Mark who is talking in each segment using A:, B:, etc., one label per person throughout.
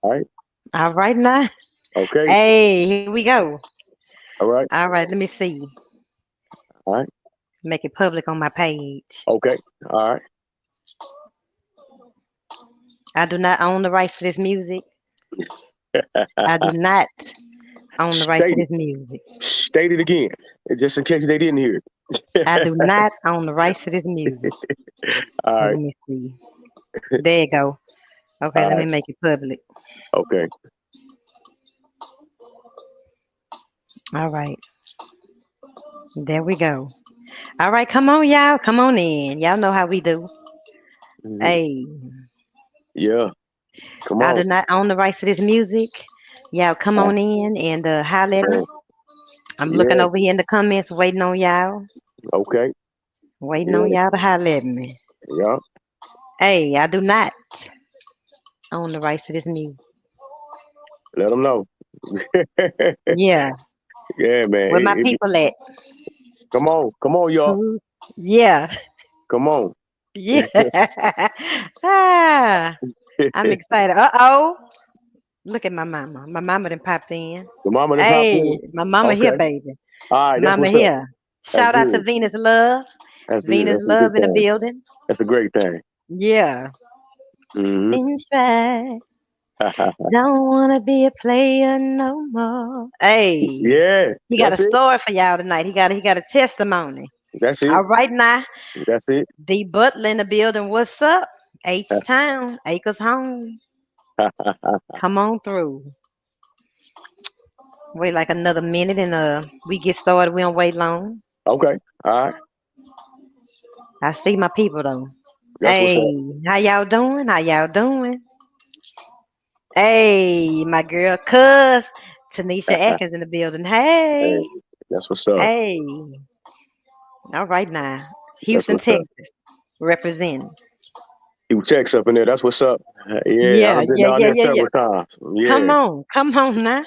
A: All right.
B: All right now.
A: Okay.
B: Hey, here we go.
A: All right.
B: All right, let me see.
A: All right.
B: Make it public on my page.
A: Okay. All
B: I do not own the rights to this music.
A: right.
B: I do not own the rights to
A: State it.
B: this music.
A: State it again, just in case they didn't hear
B: I
A: it.
B: do not own the rights to this music.
A: All
B: Let
A: right.
B: me see. There you go. Okay,
A: All
B: let me
A: right.
B: make it public.
A: Okay.
B: All right. There we go. All right, come on, y'all. Come on in. Y'all know how we do.
A: Mhm.
B: Hey,
A: Yeah. Come
B: I
A: on.
B: do not own the rights to this music. Y'all come
A: Uh,
B: on in and holler at me.
A: uh,
B: I'm looking
A: yeah.
B: over here in the comments, waiting on y'all.
A: Okay.
B: Waiting on
A: Yeah.
B: y'all to holler at me.
A: Yeah.
B: Hey, I do not own the rights to this music.
A: Let them know.
B: Yeah,
A: Yeah, man.
B: where my people at?
A: Come on. Come on, y'all.
B: Who? Yeah,
A: Come on.
B: yeah. ah, I'm
A: The
B: excited. Uh-oh. Look at my mama. My mama done popped in.
A: mama that popped
B: Hey,
A: in.
B: my mama here,
A: Okay.
B: baby.
A: All right. That's
B: Mama
A: what's up.
B: here.
A: That's
B: Shout out to
A: good.
B: Venus Love.
A: That's good.
B: Venus
A: That's a good
B: Love in the
A: thing.
B: building.
A: That's a great thing.
B: Yeah.
A: Hmm.
B: Things right. Don't wanna be a player no more. Hey,
A: Yeah.
B: he got a
A: That's it.
B: story for y'all tonight. He got a testimony.
A: That's it.
B: All right now,
A: That's it.
B: D Butler in the building. What's up? H Town, Acres Home. Come on through. Wait like another minute and we get started. We don't wait long.
A: Okay. All right.
B: I see my people though.
A: That's what's up.
B: Hey, how y'all doing? How y'all doing? Hey, my girl, Cuz Tanisha Atkins in the building.
A: Hey,
B: Hey,
A: that's what's up.
B: hey. All right now,
A: That's
B: Houston,
A: what's up.
B: Texas, representing.
A: You checks up in there. That's what's up. Yeah,
B: Yeah,
A: I've been
B: yeah,
A: down
B: yeah,
A: there
B: yeah, yeah.
A: several times. Yeah,
B: Come on now.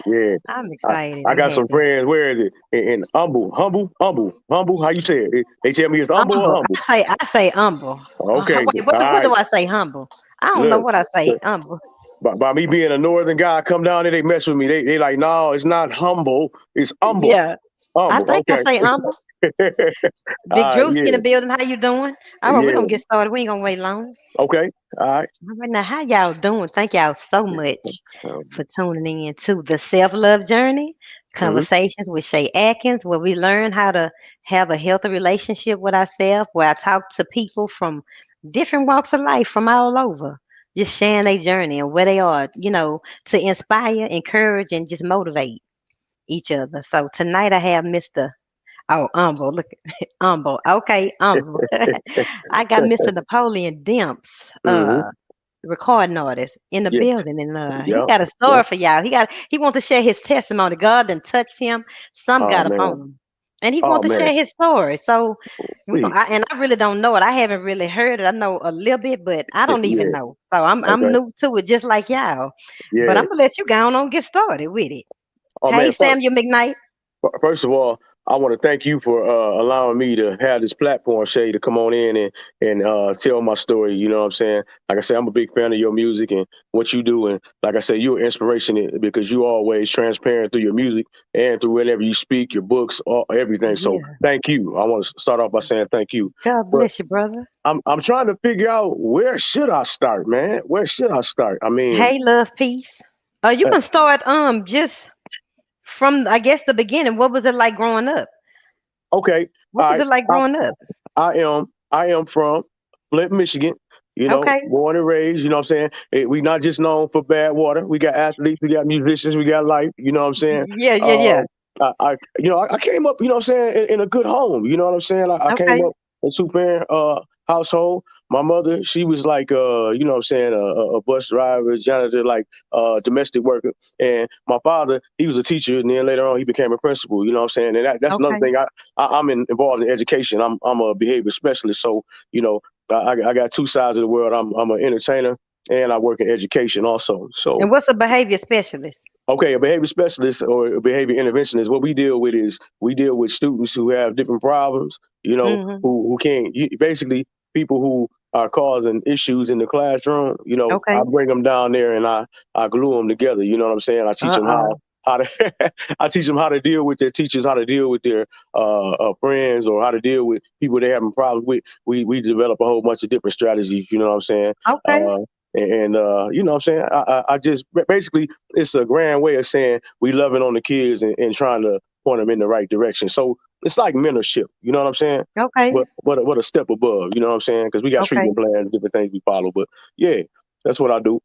A: yeah.
B: I'm
A: I,
B: excited.
A: I
B: I'm
A: got some
B: happy.
A: friends. Where is it? In humble. How you say it? They tell me it's humble or
B: Humble.
A: humble.
B: I say humble.
A: Okay,
B: Wait,
A: all
B: what
A: right.
B: do I say? Humble. I don't know
A: Look,
B: what I say. Humble.
A: by me being a northern guy, I come down there. They mess with me. They like, no, it's not humble. It's humble.
B: Yeah, I
A: Humble.
B: think I
A: Okay.
B: say humble.
A: All
B: Big
A: right.
B: Drewski in
A: Yeah.
B: the building. How you doing? All right, we're
A: Yeah.
B: gonna get started. We ain't gonna wait long.
A: Okay. All right.
B: All right, now how y'all doing? Thank y'all so much for tuning in to the Self Love Journey
A: Mm-hmm.
B: Conversations with Shei Atkins, where we learn how to have a healthy relationship with ourselves. Where I talk to people from different walks of life from all over, just sharing their journey and where they are. To inspire, encourage, and just motivate each other. So tonight I have Mr. Oh, Umble. Look, Umble. Okay, Umble. I got Mr. Napoleon Demps,
A: Mm-hmm.
B: recording artist in the
A: Yes.
B: building, and he
A: Yep.
B: got a
A: Yep.
B: story for y'all. He wants to share his testimony. God done touched him. Some
A: Oh
B: got
A: man.
B: upon him, and he
A: Oh
B: wants to
A: man.
B: share his story. So,
A: Please.
B: I really don't know it. I haven't really heard it. I know a little bit, but I don't even
A: Yeah.
B: know. So I'm
A: Okay.
B: new to it, just like y'all. But
A: Yeah.
B: I'm gonna let you go on and get started with it.
A: Oh
B: Hey,
A: man.
B: Samuel McKnight.
A: First of all, I want to thank you for allowing me to have this platform, Shay, to come on in and tell my story. You know what I'm saying? Like I said, I'm a big fan of your music and what you do. And like I said, you're an inspiration because you always transparent through your music and through whenever you speak, your books, everything. So
B: Yeah.
A: thank you. I want to start off by saying thank you.
B: God
A: But
B: bless you, brother.
A: I'm trying to figure out where should I start, man? Where should I start? I mean,
B: Hey, love, peace. You
A: uh,
B: can start just from I guess the beginning. What was it like growing up?
A: okay,
B: What
A: all
B: was
A: right.
B: it like growing up?
A: I am from Flint, Michigan.
B: Okay.
A: Born and raised. You know what I'm saying? We not just known for bad water. We got athletes, we got musicians, we got life. You know what I'm saying?
B: Yeah, yeah,
A: Uh,
B: yeah.
A: I came up. You know what I'm saying? In a good home. You know what I'm saying? I came
B: Okay.
A: up in a two parent household. My mother, she was like, you know what I'm saying, a bus driver, janitor, like domestic worker. And my father, he was a teacher, and then later on, he became a principal. You know what I'm saying? And that's another
B: Okay.
A: thing. Involved in education. I'm a behavior specialist, so you know I got two sides of the world. I'm an entertainer and I work in education also. So
B: And what's a behavior specialist?
A: okay, a behavior specialist or a behavior interventionist, what we deal with is we deal with students who have different problems,
B: Hmm.
A: who can't basically people who are causing issues in the classroom, I
B: Okay.
A: bring them down there and I glue them together. You know what I'm saying? I teach them
B: Uh-oh.
A: how to I teach them how to deal with their teachers, how to deal with their friends, or how to deal with people they're having problems with. We develop a whole bunch of different strategies. You know what I'm saying?
B: Okay.
A: Uh, you know what I'm saying? I just basically, it's a grand way of saying we loving on the kids and trying to point them in the right direction. So it's like mentorship. You know what I'm saying?
B: Okay.
A: But a step above. You know what I'm saying? Because we got
B: Okay.
A: treatment plans, different things we follow. But yeah, that's what I do.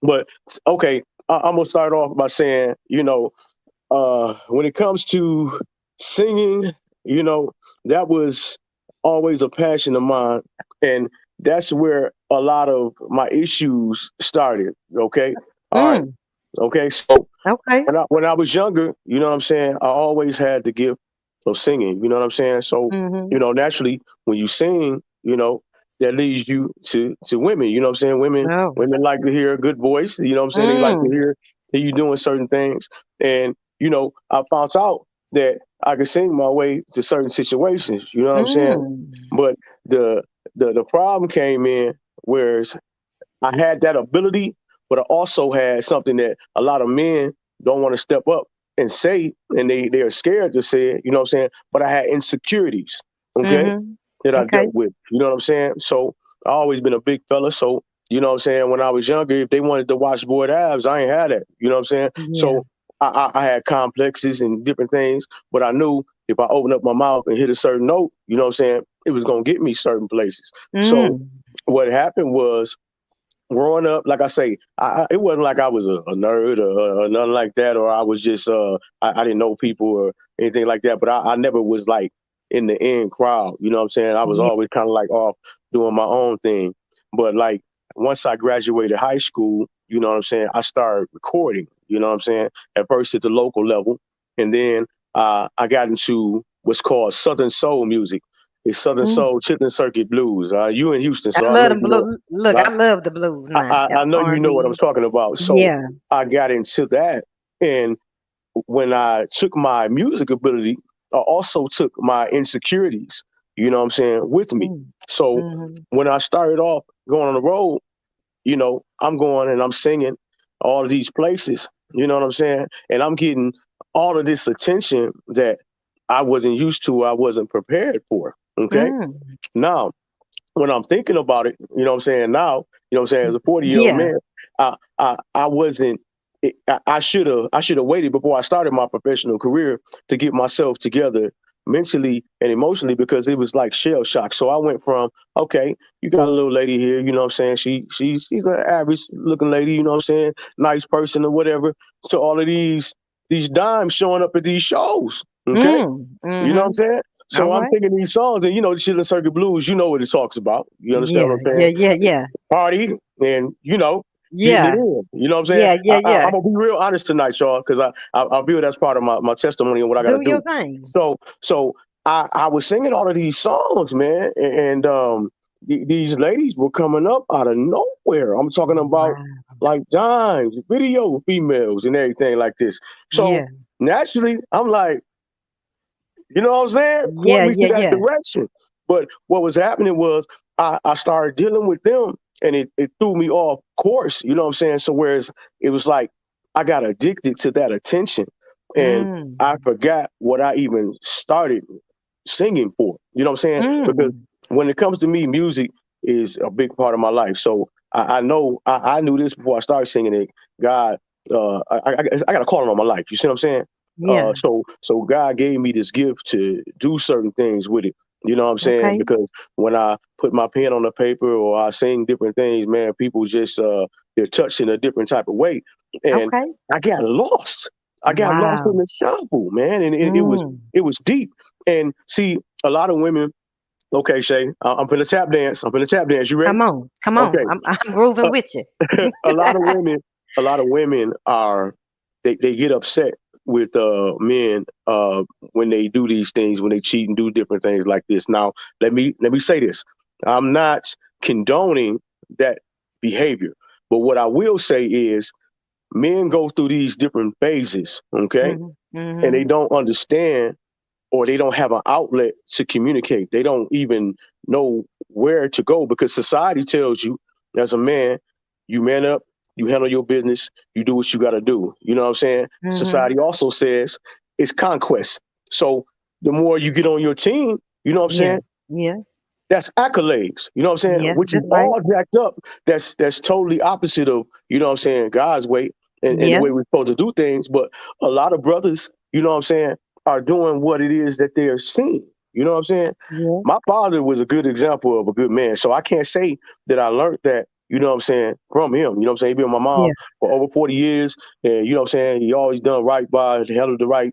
A: But okay, I'm gonna start off by saying, when it comes to singing, you know, that was always a passion of mine. And that's where a lot of my issues started. Okay. All right.
B: Mm.
A: Okay. So
B: Okay.
A: when I was younger, you know what I'm saying, I always had the gift of singing. You know what I'm saying? So,
B: Mhm.
A: naturally, when you sing, that leads you to women. You know what I'm saying? Women
B: Oh.
A: women like to hear a good voice. You know what I'm saying? They like to
B: Mm.
A: hear you doing certain things. And I found out that I could sing my way to certain situations. You know what I'm saying?
B: Mm.
A: But the the problem came in, whereas I had that ability, but I also had something that a lot of men don't want to step up and say, and they are scared to say it. You know what I'm saying? But I had insecurities. Okay,
B: Mhm.
A: that I
B: Okay.
A: dealt with. You know what I'm saying? So I always been a big fella. So you know what I'm saying? When I was younger, if they wanted to watch boy abs, I ain't had that. You know what I'm saying?
B: Yeah.
A: So I had complexes and different things, but I knew if I opened up my mouth and hit a certain note, you know what I'm saying, it was gonna get me certain places. So
B: Mm.
A: what happened was, growing up, like I say, it wasn't like I was a nerd or nothing like that, or I was just I didn't know people or anything like that. But I never was like in the in crowd. You know what I'm saying? I was
B: Yeah.
A: always kind of like off doing my own thing. But like once I graduated high school, you know what I'm saying, I started recording. You know what I'm saying? At first at the local level, and then I got into what's called Southern Soul music. It's Southern
B: Mm.
A: Soul, Chitlin Circuit Blues. You in Houston,
B: I
A: so I
B: love
A: know
B: them
A: you know.
B: blue. Look, I love the blues now.
A: I know you know what I'm
B: R&B.
A: talking about. So
B: Yeah.
A: I got into that. And when I took my music ability, I also took my insecurities, you know what I'm saying, with me.
B: Mm.
A: So
B: Mhm.
A: when I started off going on the road, I'm going and I'm singing all of these places, you know what I'm saying? And I'm getting all of this attention that I wasn't used to, I wasn't prepared for. Okay.
B: Mm.
A: Now, when I'm thinking about it, you know what I'm saying now, you know what I'm saying, as a 40-year-old
B: Yeah.
A: man, I wasn't I should have waited before I started my professional career to get myself together mentally and emotionally, because it was like shell shock. So I went from, okay, you got a little lady here, you know what I'm saying? She's an average looking lady, you know what I'm saying, nice person or whatever, to all of these dimes showing up at these shows. Okay.
B: Mm.
A: You know what I'm
B: Mhm.
A: saying?
B: All
A: So I'm
B: right.
A: thinking these songs, and the Shit and Circuit Blues, you know what it talks about. You understand what
B: Yeah.
A: I'm saying?
B: Yeah. Yeah. Yeah.
A: Party and getting it
B: Yeah.
A: in. You know what I'm saying?
B: Yeah. Yeah.
A: I'm
B: Yeah.
A: gonna be real honest tonight, y'all, because I feel that's part of my testimony and what I gotta
B: Do your
A: do.
B: thing.
A: So I was singing all of these songs, man, and these ladies were coming up out of nowhere. I'm talking about
B: Wow.
A: like dimes, video females, and everything like this. So
B: Yeah.
A: naturally, I'm like, you know what I'm saying? Point
B: Yeah.
A: me to
B: Yeah.
A: that
B: Yeah.
A: direction. But what was happening was I started dealing with them, and it threw me off course. You know what I'm saying? So whereas it was like I got addicted to that attention, and I
B: Mm.
A: forgot what I even started singing for. You know what I'm saying? Because
B: Mm.
A: when it comes to me, music is a big part of my life. So I know I knew this before I started singing it. God, I got a calling on my life. You see what I'm saying?
B: Yeah.
A: So God gave me this gift to do certain things with it. You know what I'm saying?
B: Okay.
A: Because when I put my pen on the paper or I sing different things, man, people just they're touched in a different type of way, and
B: Okay.
A: I got lost. I got lost in
B: Wow.
A: the shuffle, man, and
B: Mm.
A: it was deep. And see, a lot of women. Okay, Shay, I'm finna tap dance. I'm finna tap dance. You ready?
B: Come on. Come on.
A: Okay.
B: I'm grooving
A: Uh,
B: with you.
A: a lot of women, are they get upset with men when they do these things, when they cheat and do different things like this. Now, let me say this: I'm not condoning that behavior, but what I will say is men go through these different phases, okay,
B: Mhm.
A: and they
B: Mhm.
A: don't understand, or they don't have an outlet to communicate. They don't even know where to go, because society tells you as a man, you man up, you handle your business, you do what you got to do. You know what I'm saying?
B: Mhm.
A: Society also says it's conquest. So the more you get on your team, you know what I'm
B: Yeah.
A: saying?
B: Yeah.
A: That's accolades. You know what I'm saying?
B: Yeah.
A: Which is
B: That's right.
A: all jacked up. That's totally opposite of, you know what I'm saying, God's way and the
B: Yeah.
A: way we're supposed to do things. But a lot of brothers, you know what I'm saying, are doing what it is that they're seeing. You know what I'm saying?
B: Yeah.
A: My father was a good example of a good man. So I can't say that I learned that, you know what I'm saying, from him. You know what I'm saying? He been with my mom
B: Yeah.
A: for over 40 years. And you know what I'm saying? He always done right by, handled the right,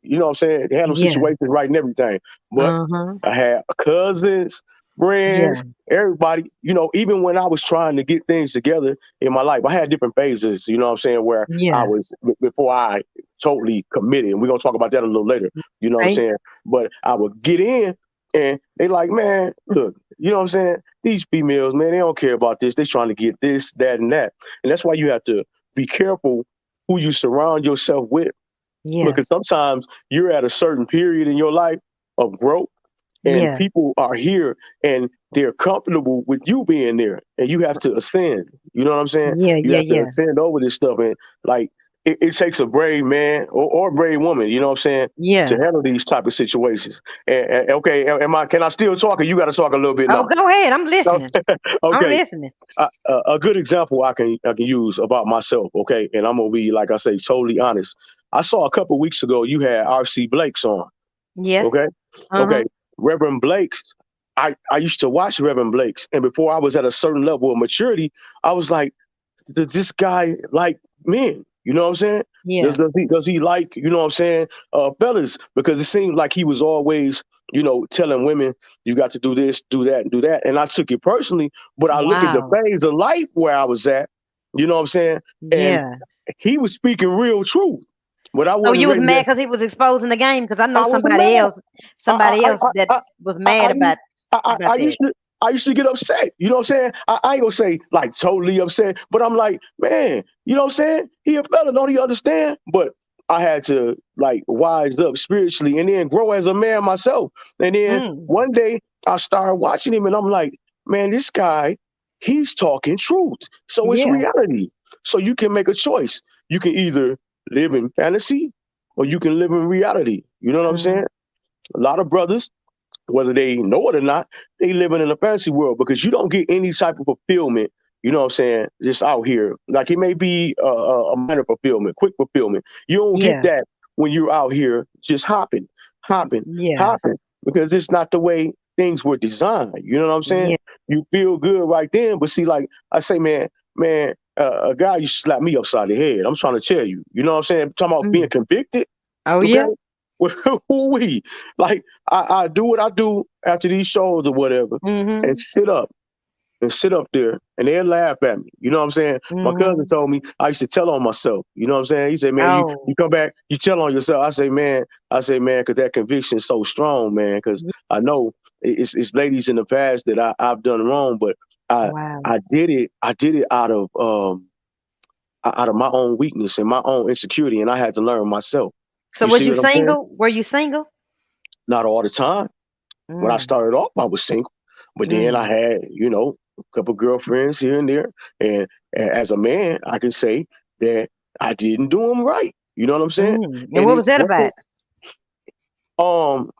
A: you know what I'm saying? Handled
B: Yeah.
A: situations right and everything. But
B: Uh-huh.
A: I had cousins,
B: Yeah.
A: friends, everybody, you know, even when I was trying to get things together in my life, I had different phases, you know what I'm saying, where I
B: Yeah.
A: was before I totally committed. And we're gonna talk about that a little later, you know what I'm
B: Right.
A: saying? But I would get in and they like, man, look, you know what I'm saying? These females, man, they don't care about this. They trying to get this, that, and that. And that's why you have to be careful who you surround yourself with.
B: Yeah.
A: Because sometimes you're at a certain period in your life of growth and
B: Yeah.
A: people are here and they're comfortable with you being there and you have to ascend. You know what I'm saying?
B: Yeah.
A: You
B: Yeah.
A: have to
B: Yeah.
A: ascend over this stuff. And like it takes a brave man or a brave woman, you know what I'm saying, to
B: Yeah.
A: handle these type of situations. And okay, can I still talk, or you got to talk a little bit
B: Oh,
A: now?
B: go ahead. I'm listening. I'm
A: Okay.
B: listening.
A: A good example I can use about myself, okay, and I'm gonna be, like I say, totally honest. I saw a couple weeks ago you had R.C. Blake's on,
B: Yeah.
A: okay,
B: Uh-huh.
A: okay, Reverend Blake's. I used to watch Reverend Blake's, and before I was at a certain level of maturity, I was like, does this guy like men? You know what I'm saying?
B: Yeah.
A: Does he like, you know what I'm saying, fellas? Because it seemed like he was always, you know, telling women, you got to do this, do that, and do that. And I took it personally, but I look at the
B: Wow.
A: phase of life where I was at, you know what I'm saying? And
B: Yeah.
A: he was speaking real truth, but I
B: So
A: wasn't
B: you was
A: ready
B: mad
A: to.
B: because he was exposing the game? Because I know
A: I was mad.
B: somebody else that
A: I,
B: was
A: I, I,
B: mad
A: used-
B: about
A: I
B: that.
A: used to. I used to get upset. You know what I'm saying? I ain't gonna say like totally upset, but I'm like, man, you know what I'm saying? He a fella, don't he understand? But I had to like wise up spiritually and then grow as a man myself. And then
B: Mm.
A: one day I started watching him and I'm like, man, this guy, he's talking truth. So it's
B: Yeah.
A: reality. So you can make a choice. You can either live in fantasy or you can live in reality. You know what I'm
B: Mm.
A: saying? A lot of brothers, whether they know it or not, they living in a fantasy world because you don't get any type of fulfillment, you know what I'm saying, just out here. Like it may be a minor fulfillment, quick fulfillment. You don't get
B: Yeah.
A: that when you're out here just hopping, hopping,
B: Yeah.
A: hopping, because it's not the way things were designed. You know what I'm saying?
B: Yeah.
A: You feel good right then, but see, like I say, man, a guy used to slap me upside the head. I'm trying to tell you. You know what I'm saying? I'm talking about being
B: Mm.
A: convicted.
B: Oh
A: Okay.
B: yeah.
A: Who we like? I do what I do after these shows or whatever, and
B: Mhm.
A: sit up there, and they'll laugh at me. You know what I'm saying? My cousin
B: Mhm.
A: told me I used to tell on myself. You know what I'm saying? He said, man, you
B: Oh.
A: come back, you tell on yourself. I say, man, because that conviction is so strong, man. Because
B: Ye
A: I know it's ladies in the past that I've done wrong, but I
B: Wow.
A: I did it. I did it out of my own weakness and my own insecurity, and I had to learn myself.
B: So
A: You
B: was
A: see
B: you
A: what I'm saying?
B: single? Were you single?
A: Not all the time. When I
B: Mm.
A: started off, I was single, but then I
B: Mm.
A: had, you know, a couple girlfriends here and there. And as a man, I can say that I didn't do them right. You know what I'm saying?
B: Mm. And
A: And
B: what
A: it
B: was that about?
A: wasn't.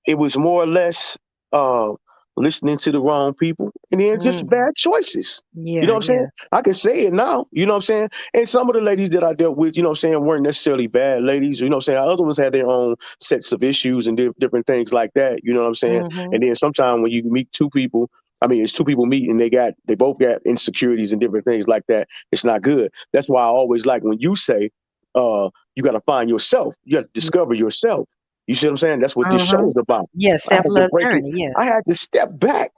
A: It was more or less uh, listening to the wrong people, and then just
B: Mm.
A: bad choices. You know
B: Yeah.
A: what I'm saying?
B: Yeah.
A: I can say it now. You know what I'm saying? And some of the ladies that I dealt with, you know what I'm saying, weren't necessarily bad ladies. You know what I'm saying? Other ones had their own sets of issues and different things like that. You know what I'm saying? And
B: Mhm.
A: then sometimes when you meet two people, I mean, it's two people meet and they both got insecurities and different things like that. It's not good. That's why I always like when you say, you got to find yourself. You got to
B: Yeah.
A: discover yourself. You see what I'm saying? That's what this show
B: Uh-huh.
A: is about.
B: Yeah.
A: I had to
B: Self-love
A: break it.
B: journey. Yeah.
A: I had to step back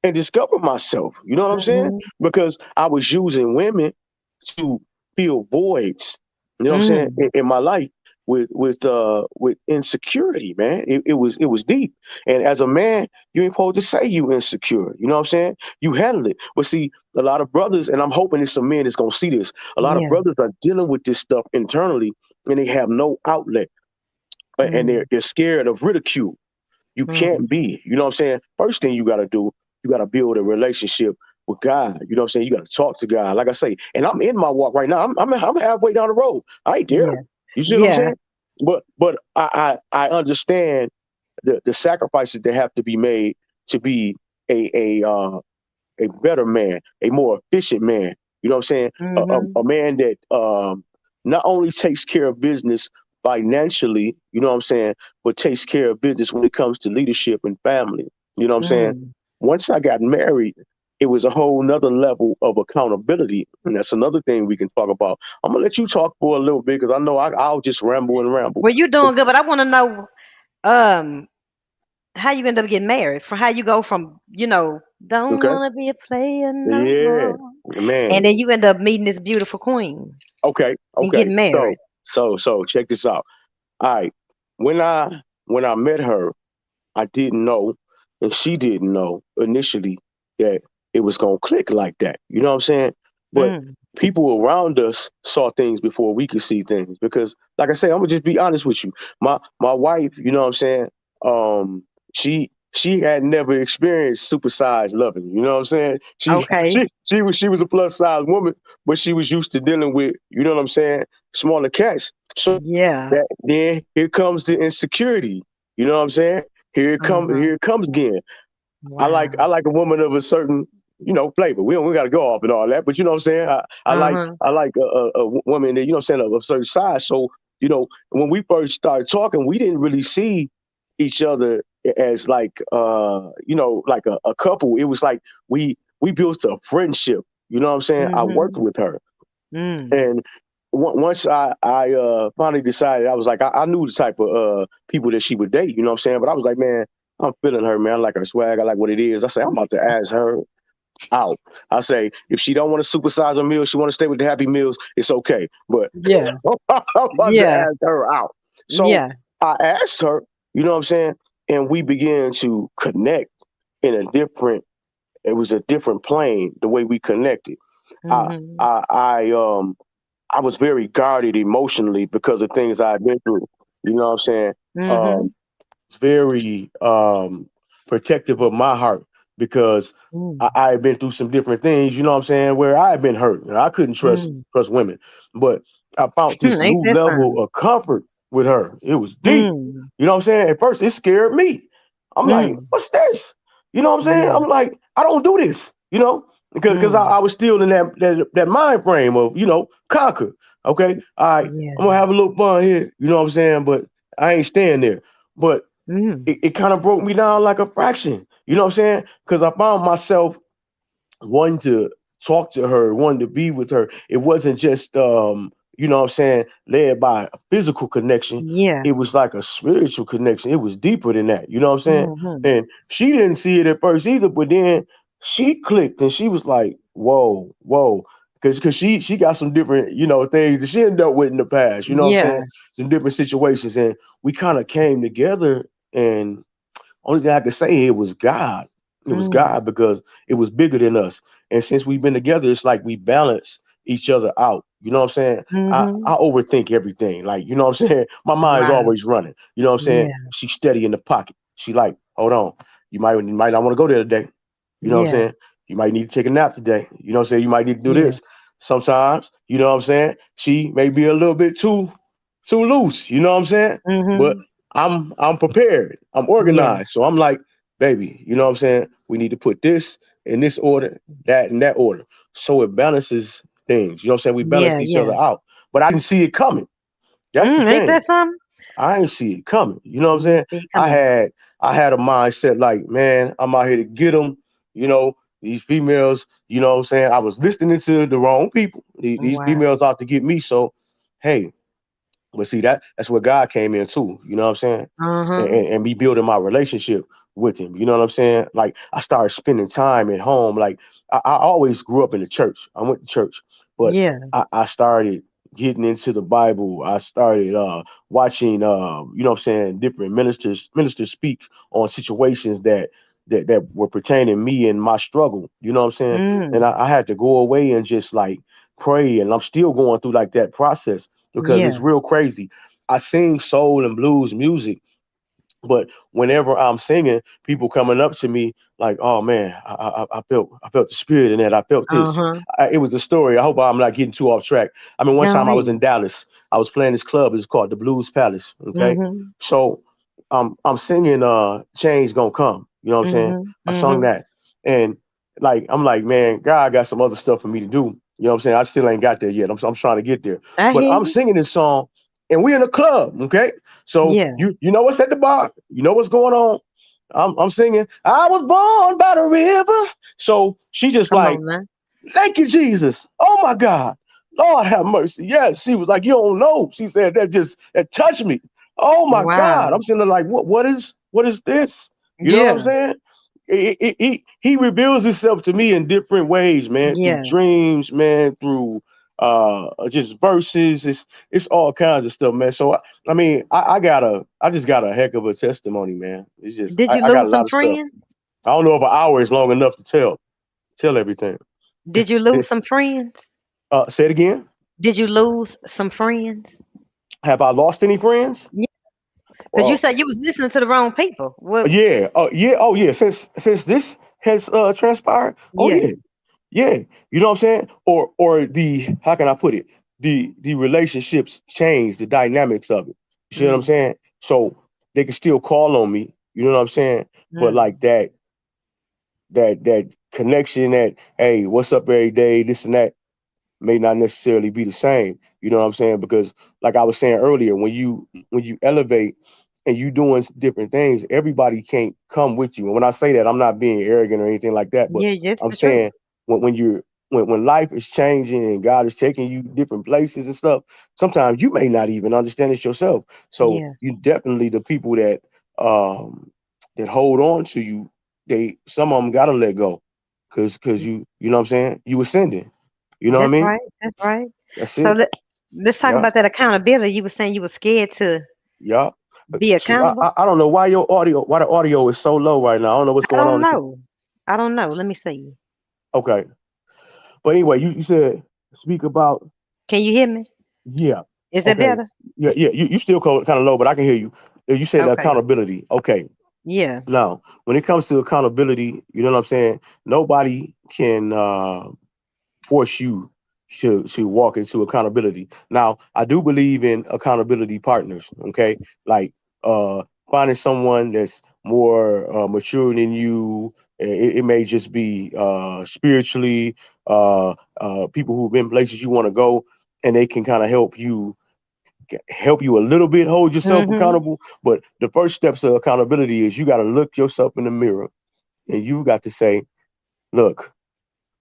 A: and discover myself. You know what I'm saying?
B: Mhm.
A: Because I was using women to fill voids. You know what I'm saying?
B: Mm.
A: In my life with insecurity, man. It was deep. And as a man, you ain't supposed to say you insecure. You know what I'm saying? You handle it. But see, a lot of brothers, and I'm hoping it's some men that's gonna see this. A lot of
B: Yeah.
A: brothers are dealing with this stuff internally, and they have no outlet, and they're
B: Mm.
A: they're scared of ridicule. You can't
B: Mm.
A: be, you know what I'm saying? First thing you got to do, you got to build a relationship with God. You know what I'm saying? You got to talk to God. Like I say, and I'm in my walk right now. I'm halfway down the road. I ain't there.
B: Yeah.
A: You see what I'm
B: Yeah.
A: saying? But I understand the sacrifices that have to be made to be a better man, a more efficient man. You know what I'm saying? A
B: Mhm.
A: man that not only takes care of business financially, you know what I'm saying, but takes care of business when it comes to leadership and family. You know what I'm saying?
B: Mm.
A: Once I got married, it was a whole nother level of accountability. And that's another thing we can talk about. I'm gonna let you talk for a little bit because I know I'll just ramble and ramble.
B: Well, you doing good, but I want to know um how you end up getting married. From how you go from don't
A: Okay?
B: want to be a player no
A: Yeah,
B: more, and
A: man.
B: then you end up meeting this beautiful queen
A: Okay,
B: and
A: okay.
B: getting
A: So
B: married.
A: so check this out. All right. When I met her, I didn't know, and she didn't know initially that it was gonna click like that. You know what I'm saying? But
B: Mm.
A: people around us saw things before we could see things. Because, like I say, I'm gonna just be honest with you. My wife, you know what I'm saying? Um, she had never experienced supersized loving. You know what I'm saying? She
B: Okay.
A: she was a plus size woman, but she was used to dealing with, you know what I'm saying, smaller cats. So
B: Yeah.
A: that then here comes the insecurity. You know what I'm saying?
B: Uh-huh.
A: Here it comes again. I
B: Wow.
A: like a woman of a certain, flavor. We got to go off and all that, but you know what I'm saying.
B: Uh-huh.
A: I like a woman that, you know what I'm saying, of a certain size. So when we first started talking, we didn't really see each other as like like a couple. It was like we built a friendship. You know what I'm saying? I worked
B: Mhm.
A: with her,
B: Mm.
A: and once I finally decided, I was like, I knew the type of people that she would date, you know what I'm saying? But I was like, man, I'm feeling her, man. I like her swag. I like what it is. I say, I'm about to ask her out. I say, if she don't want to supersize her meals, she want to stay with the Happy Meals, it's okay. But
B: Yeah.
A: I'm about to
B: Yeah.
A: ask her out. So
B: Yeah.
A: I asked her, you know what I'm saying? And we began to connect in it was a different plane, the way we connected. I,
B: Mhm.
A: I, I, um, I was very guarded emotionally because of things I've been through. You know what I'm saying?
B: Mhm.
A: Um, very protective of my heart because
B: Mm.
A: I had been through some different things. You know what I'm saying? Where I had been hurt and I couldn't
B: Mm.
A: trust women, but I found this
B: Ain't
A: new
B: that
A: level
B: fun?
A: of comfort with her. It was deep.
B: Mm.
A: You know what I'm saying? At first, it scared me. I'm like,
B: Mm.
A: what's this? You know what I'm saying?
B: Yeah.
A: I'm like, I don't do this. Because I
B: Mm.
A: was still in that mind frame of conquer. Okay, all right, I'm
B: Yeah.
A: gonna have a little fun here. You know what I'm saying? But I ain't staying there. But
B: Mm.
A: it kind of broke me down like a fraction. You know what I'm saying? Because I found myself wanting to talk to her, wanting to be with her. It wasn't just you know what I'm saying, led by a physical connection.
B: Yeah.
A: It was like a spiritual connection. It was deeper than that. You know what I'm saying?
B: Mhm.
A: And she didn't see it at first either, but then she clicked and she was like, whoa, whoa. Because she got some different, things that she had dealt with in the past, you know what I'm saying?
B: Yeah.
A: Some different situations. And we kind of came together and only thing I could say, it was God. It was
B: Mm.
A: God because it was bigger than us. And since we've been together, it's like we balance each other out. You know what I'm saying? I
B: Mhm.
A: overthink everything. Like, you know what I'm saying? My mind's
B: Wow.
A: always running. You know what I'm saying?
B: Yeah.
A: She's steady in the pocket. She like, hold on. You might not want to go there today. You know what I'm
B: Yeah.
A: saying? You might need to take a nap today. You know what I'm saying? You might need to do
B: Yeah.
A: this. Sometimes, you know what I'm saying? She may be a little bit too loose. You know what I'm saying? But
B: Mhm.
A: I'm prepared. I'm
B: Yeah.
A: organized. So I'm like, baby, you know what I'm saying? We need to put this in this order, that in that order. So it balances things. You know what I'm saying? We balance
B: Yeah.
A: each other
B: Yeah.
A: out. But I didn't see it coming. That's the
B: Ain't
A: thing.
B: that something?
A: I ain't see it coming. You know what I'm
B: You didn't
A: saying?
B: see it
A: I
B: coming.
A: had I had a mindset like, man, I'm out here to get them. You know, these females. You know what I'm saying? I was listening to the wrong people. These
B: Wow.
A: females out to get me. So, hey, but see that's where God came in too. You know what I'm saying?
B: Uh-huh.
A: And me building my relationship with Him. You know what I'm saying? Like I started spending time at home. Like I always grew up in the church. I went to church, but
B: Yeah.
A: I started getting into the Bible. I started watching you know what I'm saying, different ministers speak on situations that were pertaining me and my struggle. You know what I'm saying? And
B: Mm.
A: I had to go away and just like pray. And I'm still going through like that process because it's
B: Yeah.
A: real crazy. I sing soul and blues music, But whenever I'm singing, people coming up to me like, "Oh man, I felt the spirit in that. I felt this."
B: Uh-huh.
A: It was a story. I hope I'm not getting too off track. I mean, one
B: Go
A: time I was
B: ahead.
A: in Dallas. I was playing this club. It's called the Blues Palace. Okay,
B: Mhm.
A: so I'm singing "Change Gonna Come." You know what I'm saying?
B: Mhm.
A: I sung
B: Mhm.
A: that, and like I'm like, man, God got some other stuff for me to do. You know what I'm saying? I still ain't got there yet. I'm trying to get there,
B: I
A: but
B: hear
A: I'm
B: you.
A: singing this song, and we in a club. Okay, so
B: Yeah.
A: you know what's at the bar? You know what's going on? I'm singing. I was born by the river. So she just
B: Come
A: like,
B: on now.
A: thank you, Jesus. Oh my God. Lord have mercy. Yes. She was like, you don't know. She said that touched me. Oh my God.
B: Wow.
A: I'm sitting there like, what is this? You know what I'm
B: Yeah.
A: saying? He reveals himself to me in different ways, man. Through
B: Yeah.
A: dreams, man. Through just verses. It's all kinds of stuff, man. So I just got a heck of a testimony, man. It's just
B: Did you
A: I got
B: lose
A: a
B: some
A: lot of stuff.
B: friends?
A: I don't know if an hour is long enough to tell everything.
B: Did you lose some friends?
A: Say it again.
B: Did you lose some friends?
A: Have I lost any friends?
B: Yeah. Because you
A: Well,
B: said you was listening to the wrong people. What?
A: yeah. Oh yeah. Since this has transpired. Oh
B: Yeah.
A: yeah. Yeah. You know what I'm saying? Or the how can I put it? The relationships change the dynamics of it. You see what I'm
B: Mm.
A: saying? So they can still call on me. You know what I'm saying? But
B: Mm.
A: like that connection, that hey, what's up every day, this and that, may not necessarily be the same. You know what I'm saying? Because like I was saying earlier, when you elevate and you doing different things, everybody can't come with you. And when I say that, I'm not being arrogant or anything like that, but
B: Yeah, that's
A: I'm
B: the truth.
A: saying when you're when life is changing and God is taking you different places and stuff, sometimes you may not even understand it yourself. So
B: Yeah.
A: you definitely the people um that hold on to you, they some of them gotta let go. Cause you know what I'm saying? You ascending. You know what I
B: That's
A: mean?
B: right. That's right.
A: That's
B: So
A: it.
B: let's talk
A: Yeah,
B: about that accountability. You were saying you were scared to
A: yeah.
B: be
A: See, I,
B: accountable.
A: I I don't know why the audio is so low right now. I don't know what's
B: I
A: going
B: don't
A: on.
B: know. I don't know. Let me see.
A: Okay, but anyway, you said speak about
B: Can you hear me?
A: yeah.
B: Is that
A: Okay,
B: better?
A: yeah. You still kind of low, but I can hear you. You said
B: Okay.
A: accountability. Okay,
B: Yeah.
A: now when it comes to accountability, you know what I'm saying. Nobody can force you to walk into accountability. Now, I do believe in accountability partners. Okay, like finding someone that's more mature than you. It may just be spiritually, people who've been places you want to go, and they can kind of help you a little bit hold yourself
B: Mhm.
A: accountable. But the first steps of accountability is you got to look yourself in the mirror and you got to say, look,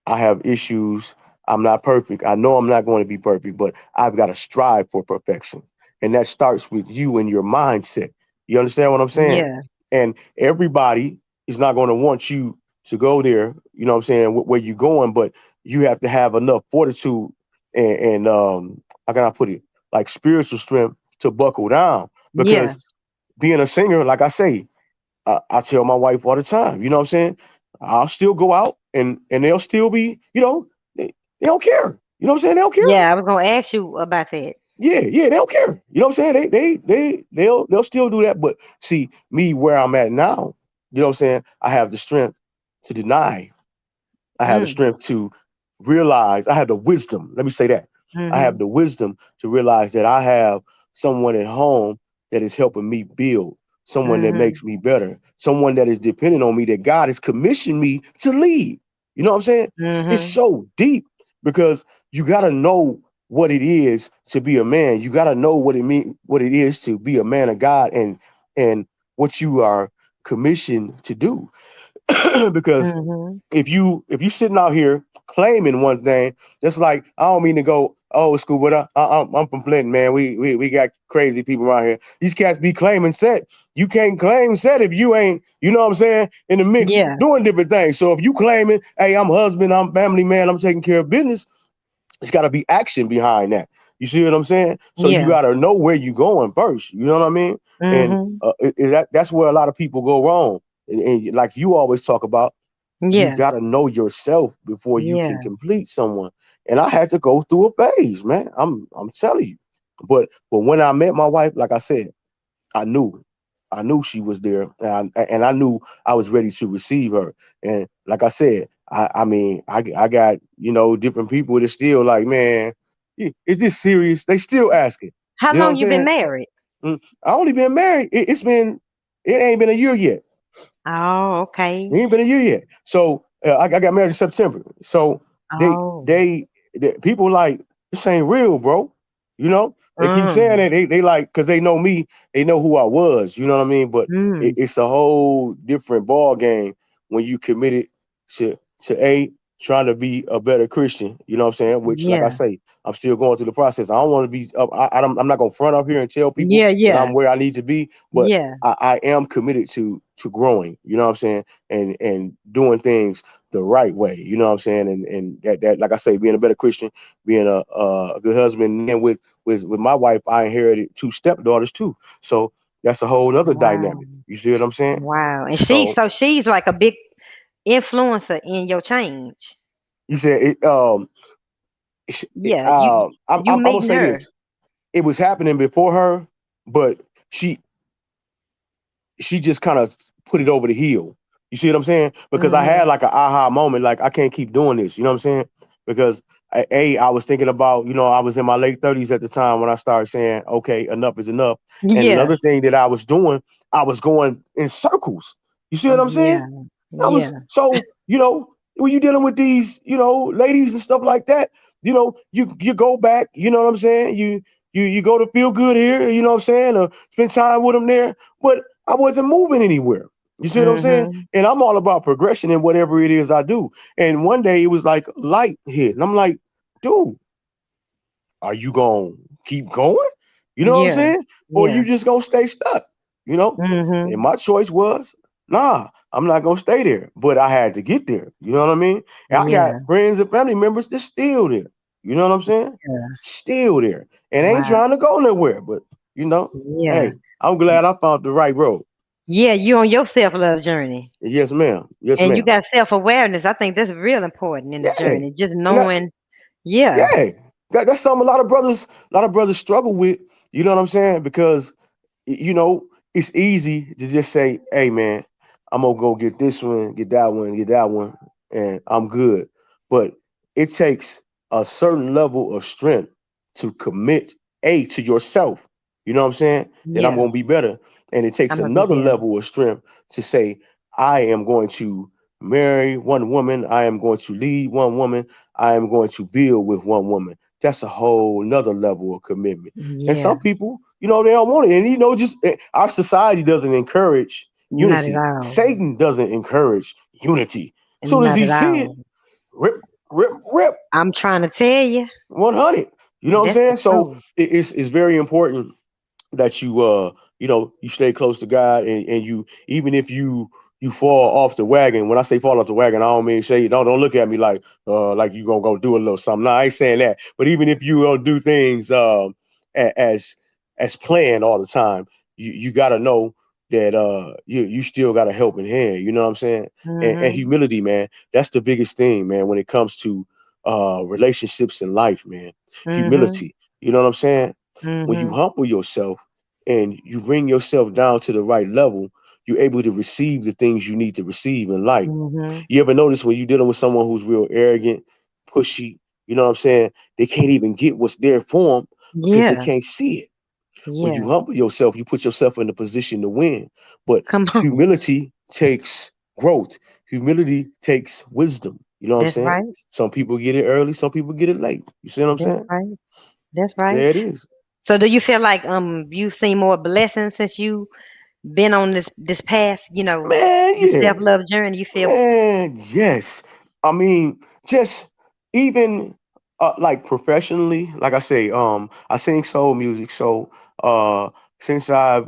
A: I have issues. I'm not perfect. I know I'm not going to be perfect, but I've got to strive for perfection. And that starts with you and your mindset. You understand what I'm saying?
B: Yeah.
A: And everybody is not going to want you to go there, you know what I'm saying, where you're going, but you have to have enough fortitude and how can I put it? Like spiritual strength to buckle down.
B: Yeah.
A: Because being a singer, like I say, I tell my wife all the time, you know what I'm saying? I'll still go out and they'll still be, they don't care. You know what I'm saying? They don't care.
B: Yeah. I was gonna ask you about that.
A: Yeah, they don't care. You know what I'm saying? They'll still do that. But see, me where I'm at now, you know what I'm saying? I have the strength to deny. I have the
B: Mm.
A: strength to realize. I have the wisdom. Let me say that. I have
B: Mhm.
A: the wisdom to realize that I have someone at home that is helping me build, someone that
B: Mhm.
A: makes me better, someone that is dependent on me, that God has commissioned me to lead. You know what I'm saying? It's
B: Mhm.
A: so deep because you got to know what it is to be a man. You got to know what it is to be a man of God, and what you are commissioned to do. Because
B: Mhm.
A: if you sitting out here claiming one thing, just like I don't mean to go old school, but I'm from Flint, man. We got crazy people around here. These cats be claiming set. You can't claim set if you ain't, you know what I'm saying, in the mix
B: Yeah.
A: doing different things. So if you claiming, hey, I'm husband, I'm family man, I'm taking care of business, it's got to be action behind that. You see what I'm saying? So you
B: Yeah.
A: got to know where you going first. You know what I mean? And
B: Mhm.
A: that's where a lot of people go wrong. And like you always talk about, you
B: Yeah.
A: got to know yourself before you can
B: Yeah.
A: complete someone. And I had to go through a phase, man. I'm telling you. But when I met my wife, like I said, I knew. I knew she was there, and I knew I was ready to receive her. And like I said, I mean, I got different people that still like, man, is this serious? They still asking.
B: How
A: You know what I'm
B: long you been
A: saying?
B: married?
A: I only been married. It ain't been a year yet.
B: Oh, okay.
A: It ain't been a year yet. So I got married in September. So they
B: Oh.
A: they, people like, this ain't real, bro. They keep saying
B: Mm.
A: that they like, because they know me, they know who I was. You know what I mean? But
B: Mm.
A: it's a whole different ball game when you committed to trying to be a better Christian. You know what I'm saying? Which, like I
B: Yeah.
A: say, I'm still going through the process. I don't want to be up. I'm not gonna front up here and tell people
B: Yeah,
A: that
B: yeah.
A: I'm where I need to be, but
B: Yeah.
A: I am committed to growing. You know what I'm saying? And doing things the right way. You know what I'm saying? And that like I say, being a better Christian, being a good husband, and then with my wife, I inherited two stepdaughters too. So that's a whole other
B: Wow.
A: dynamic. You see what I'm saying?
B: Wow. And
A: So
B: she's like a big influencer in your change.
A: you said it.
B: Yeah, you
A: I'm gonna
B: meeting
A: say
B: her.
A: this. It was happening before her, but she she just kind of put it over the hill. You see what I'm saying? Because I had
B: Mhm.
A: like an aha moment, like I can't keep doing this. You know what I'm saying? Because I was thinking about, I was in my late 30s at the time when I started saying, okay, enough is enough. And
B: Yeah.
A: another thing that I was doing, I was going in circles. You see what I'm saying?
B: Yeah.
A: I was
B: Yeah.
A: so, when you're dealing with these, ladies and stuff like that, you go back, you know what I'm saying? You go to feel good here, you know what I'm saying, or spend time with them there, but I wasn't moving anywhere. You see what I'm saying?
B: Mhm.
A: And I'm all about progression in whatever it is I do. And one day it was like light hit, and I'm like, dude, are you gonna keep going? You know what I'm
B: Yeah.
A: saying? Or
B: Yeah.
A: you just gonna stay stuck? You know? And
B: Mhm.
A: my choice was, nah, I'm not gonna stay there. But I had to get there. You know what I mean? And I got
B: Yeah.
A: friends and family members that's still there. You know what I'm saying?
B: Yeah.
A: Still there. And ain't
B: Wow.
A: trying to go nowhere. But
B: Yeah.
A: hey, I'm glad I found the right road.
B: Yeah, you on your self-love journey.
A: Yes, ma'am. Yes,
B: And you
A: ma'am.
B: got self-awareness. I think that's real important in the
A: Yeah.
B: journey. Just
A: And that,
B: knowing, yeah.
A: yeah. That's something a lot of brothers struggle with. You know what I'm saying? Because you know, it's easy to just say, hey man, I'm gonna go get this one, get that one, and I'm good. But it takes a certain level of strength to commit to yourself. You know what I'm saying? That I'm
B: Yeah.
A: gonna be better. And it takes
B: I'm gonna be
A: another
B: better.
A: level of strength to say, I am going to marry one woman, I am going to lead one woman, I am going to build with one woman. That's a whole nother level of commitment. And
B: Yeah.
A: some people, they don't want it. And just our society doesn't encourage
B: Not at
A: unity.
B: all.
A: Satan doesn't encourage unity. Soon as
B: Not
A: he
B: at
A: see it,
B: all.
A: rip, rip, rip,
B: I'm trying to tell you,
A: 100. You know what I'm
B: that's the
A: saying? So
B: truth.
A: it's very important that you stay close to God, and you, even if you fall off the wagon. When I say fall off the wagon, I don't mean say, don't look at me like you gonna go do a little something. No, I ain't saying that. But even if you don't do things as planned all the time, you gotta know that you still got a helping hand. You know what I'm saying? And
B: Mhm.
A: humility, man, that's the biggest thing, man, when it comes to relationships in life, man.
B: Mhm.
A: Humility. You know what I'm saying? When you
B: Mhm.
A: humble yourself and you bring yourself down to the right level, you're able to receive the things you need to receive in life.
B: Mhm.
A: You ever notice when you're dealing with someone who's real arrogant, pushy, you know what I'm saying? They can't even get what's there for them because they
B: Yeah.
A: can't see it. When you
B: Yeah.
A: humble yourself, you put yourself in a position to win. But
B: Come on.
A: humility takes growth. Humility takes wisdom. You know what I'm
B: That's
A: saying?
B: right.
A: Some people get it early, some people get it late. You see what I'm
B: That's
A: saying?
B: right. That's right.
A: There it is.
B: So do you feel like you've seen more blessings since you been on this path,
A: Man,
B: this
A: yeah.
B: self-love journey? You feel
A: Man, yes. I mean, just even like professionally, like I say, I sing soul music. So since I've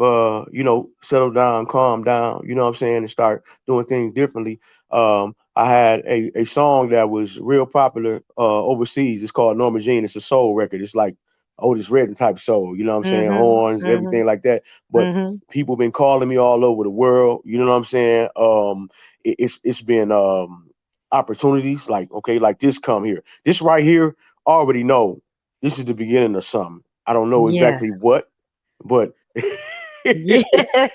A: settled down, calmed down, you know what I'm saying, and start doing things differently, I had a song that was real popular overseas. It's called Norma Jean. It's a soul record. It's like Otis Redding type soul, you know what I'm saying?
B: Mhm.
A: Horns,
B: Mhm.
A: everything like that. But
B: Mhm.
A: people been calling me all over the world, you know what I'm saying? It's been opportunities like, okay, like this come here, this right here, I already know this is the beginning of something. I don't know
B: Yeah.
A: exactly what, but
B: Yeah.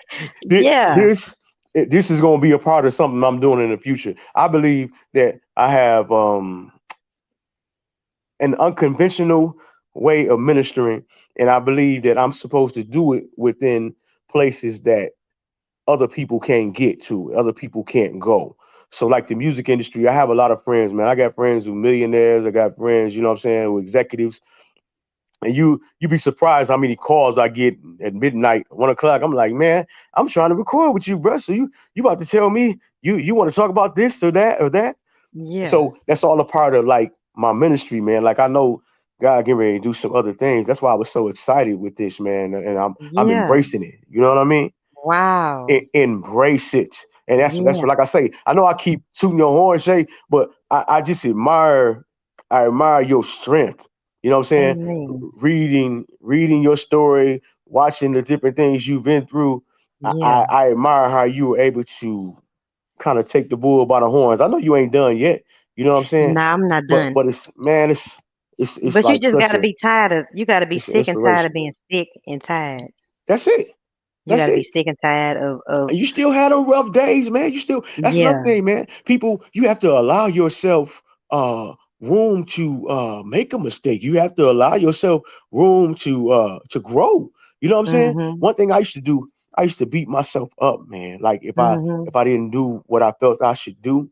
A: Thi-
B: Yeah.
A: this this is going to be a part of something I'm doing in the future. I believe that I have an unconventional way of ministering, and I believe that I'm supposed to do it within places that other people can't get to, other people can't go. So like the music industry, I have a lot of friends, man. I got friends who millionaires, I got friends, you know what I'm saying, who executives. And you be surprised how many calls I get at midnight, 1 o'clock. I'm like, man, I'm trying to record with you, bro. So you about to tell me you want to talk about this or that or that?
B: Yeah.
A: So that's all a part of like my ministry, man. Like I know God getting ready to do some other things. That's why I was so excited with this, man. And I'm
B: Yeah.
A: embracing it. You know what I mean?
B: Wow.
A: Embrace it. And that's
B: Yeah.
A: what like I say. I know I keep tooting your horn, Shay, but I just I admire your strength. You know what I'm saying?
B: Amen.
A: Reading your story, watching the different things you've been through.
B: Yeah.
A: I admire how you were able to kind of take the bull by the horns. I know you ain't done yet. You know what I'm saying?
B: Nah, I'm not done.
A: But it's man, it's
B: But you
A: like
B: just
A: such
B: gotta
A: a
B: be tired of you gotta be
A: it's an
B: sick and tired of
A: inspiration.
B: being sick and tired.
A: That's it.
B: You
A: That's
B: gotta be
A: it.
B: sick and tired of
A: And you still had a rough days, man. You still that's another
B: yeah.
A: thing, man. People, you have to allow yourself room to make a mistake. You have to allow yourself room to grow. You know what I'm saying?
B: Mhm.
A: One thing I used to do, I used to beat myself up, man. Like
B: Mhm.
A: if I didn't do what I felt I should do.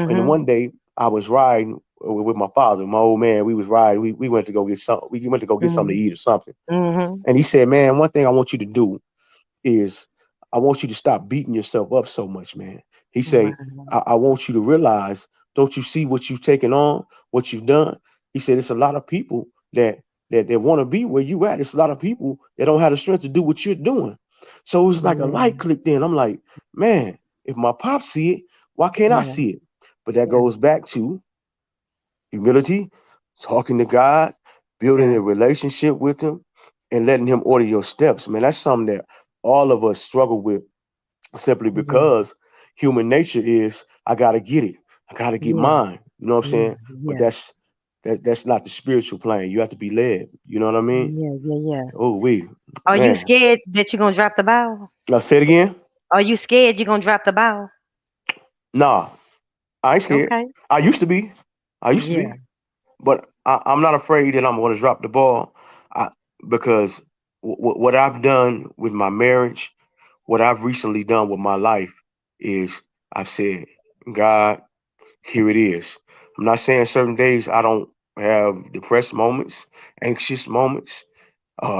A: And then
B: Mhm.
A: one day I was riding with my father, my old man. We was riding. We went to go get some. We went to go get something
B: Mhm.
A: to eat or something.
B: Mhm.
A: And he said, "Man, one thing I want you to do is I want you to stop beating yourself up so much, man." He say,
B: Wow.
A: I want you to realize, don't you see what you've taken on, what you've done? He said, it's a lot of people that want to be where you at. It's a lot of people that don't have the strength to do what you're doing. So it was like a light
B: Yeah.
A: click then. I'm like, man, if my pop see it, why can't I
B: Yeah.
A: see it? But that
B: Yeah.
A: goes back to humility, talking to God, building
B: Yeah.
A: a relationship with Him, and letting Him order your steps. Man, that's something that all of us struggle with simply
B: Yeah.
A: because human nature is I gotta get it, I gotta get
B: Yeah.
A: mine. You know what I'm
B: Yeah.
A: saying? But
B: Yeah.
A: that's not the spiritual plane. You have to be led. You know what I mean?
B: Yeah. Yeah. Yeah.
A: Oh, we
B: Are you
A: man.
B: scared that you're gonna drop the ball?
A: Now say it again.
B: Are you scared you're gonna drop the ball?
A: Nah, I ain't scared.
B: Okay.
A: I used to be. I used to
B: Yeah.
A: be. But I'm not afraid that I'm going to drop the ball I, because what I've done with my marriage, what I've recently done with my life is I've said, God, here it is. I'm not saying certain days I don't have depressed moments, anxious moments,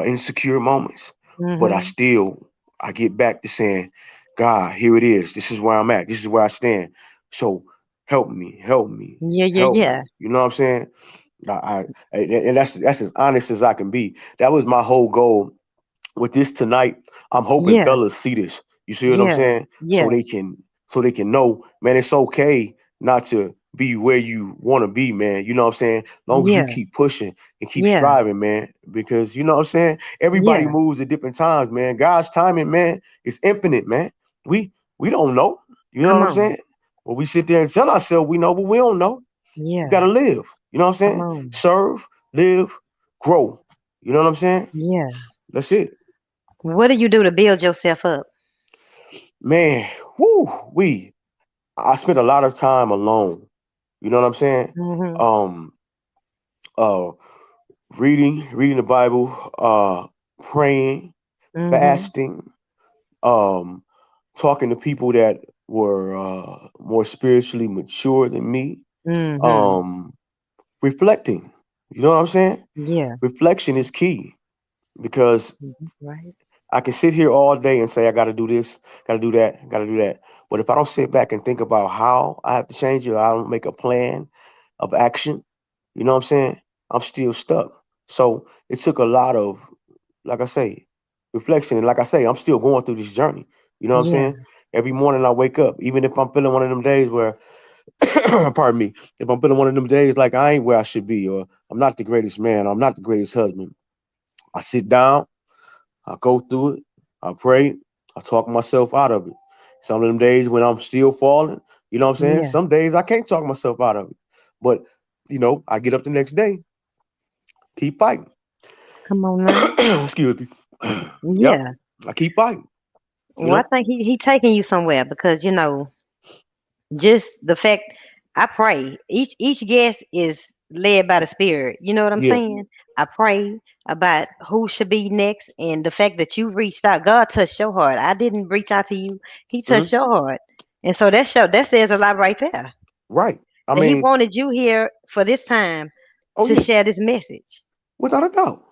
A: insecure moments, but
B: Mhm.
A: I get back to saying, God, here it is. This is where I'm at. This is where I stand. So help me, help me,
B: Yeah. Yeah.
A: help
B: Yeah.
A: me. You know what I'm saying? And that's as honest as I can be. That was my whole goal with this tonight. I'm hoping
B: Yeah.
A: fellas see this. You see what I'm
B: Yeah.
A: saying?
B: Yeah.
A: So they can know, man, it's okay not to be where you want to be, man. You know what I'm saying? Long as you
B: Yeah.
A: keep pushing and keep
B: Yeah.
A: striving, man. Because you know what I'm saying? Everybody
B: Yeah.
A: moves at different times, man. God's timing, man, is infinite, man. We don't know. You know what
B: Come
A: I'm
B: on.
A: saying? Well, we sit there and tell ourselves we know, but we don't know. We
B: Yeah.
A: gotta live. You know what I'm
B: Come
A: saying?
B: on.
A: Serve, live, grow. You know what I'm saying?
B: Yeah.
A: That's it.
B: What do you do to build yourself up?
A: Man, whoo, I spent a lot of time alone. You know what I'm saying?
B: Mhm.
A: Um, uh, reading the Bible, praying,
B: Mhm.
A: fasting, um, talking to people that were more spiritually mature than me,
B: Mhm.
A: um, reflecting. You know what I'm saying?
B: Yeah.
A: Reflection is key because
B: That's right.
A: I can sit here all day and say I got to do this, got to do that, got to do that. But if I don't sit back and think about how I have to change it, or I don't make a plan of action, you know what I'm saying? I'm still stuck. So it took a lot of, like I say, reflection. And like I say, I'm still going through this journey. You know what I'm
B: Yeah.
A: saying? Every morning I wake up, even if I'm feeling one of them days where, pardon me, if I'm feeling one of them days like I ain't where I should be, or I'm not the greatest man, or I'm not the greatest husband, I sit down, I go through it. I pray. I talk myself out of it. Some of them days when I'm still falling, you know what I'm saying?
B: Yeah.
A: Some days I can't talk myself out of it. But, I get up the next day, keep fighting.
B: Come on now.
A: Excuse me. Yep.
B: Yeah.
A: I keep fighting. You
B: Well, I
A: know.
B: think he taking you somewhere because just the fact I pray each guest is led by the Spirit. You know what I'm
A: Yeah.
B: saying? I pray about who should be next, and the fact that you reached out, God touched your heart. I didn't reach out to you; He touched
A: Hmm.
B: your heart, and so that says a lot right there.
A: Right. I
B: That He
A: mean,
B: wanted you here for this time
A: oh
B: to
A: yeah,
B: share this message.
A: without a doubt.